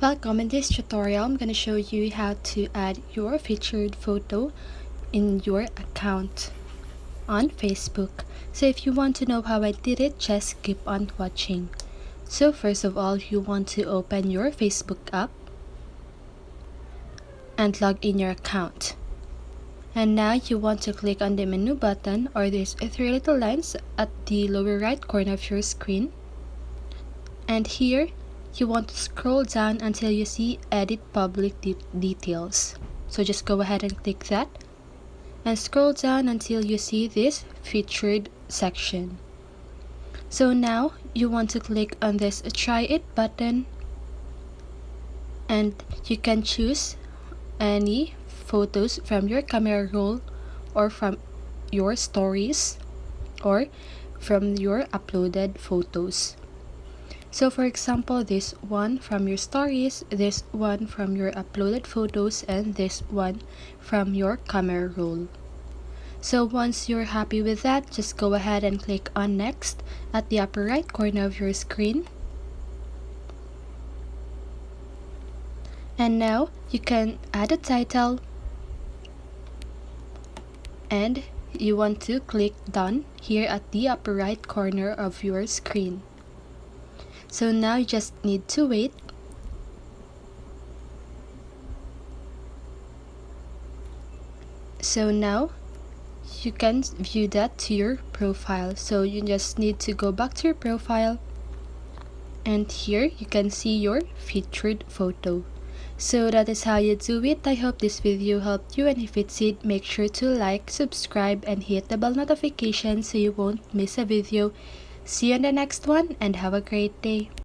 Welcome. In this tutorial, I'm going to show you how to add your featured photo in your account on Facebook. So if you want to know how I did it, just keep on watching. So first of all, you want to open your Facebook app and log in your account. And now you want to click on the menu button, or these three little lines at the lower right corner of your screen. And here, you want to scroll down until you see Edit Public Details. So just go ahead and click that. And scroll down until you see this Featured section. So now, you want to click on this Try It button. And you can choose any photos from your camera roll, or from your stories, or from your uploaded photos. So for example, this one from your stories, this one from your uploaded photos, and this one from your camera roll. So once you're happy with that, just go ahead and click on Next at the upper right corner of your screen. And now you can add a title, and you want to click Done here at the upper right corner of your screen. So now you just need to wait. So now you can view that to your profile. So you just need to go back to your profile, and here you can see your featured photo. So that is how you do it. I hope this video helped you, and if it did, make sure to like, subscribe, and hit the bell notification so you won't miss a video. See you in the next one, and have a great day.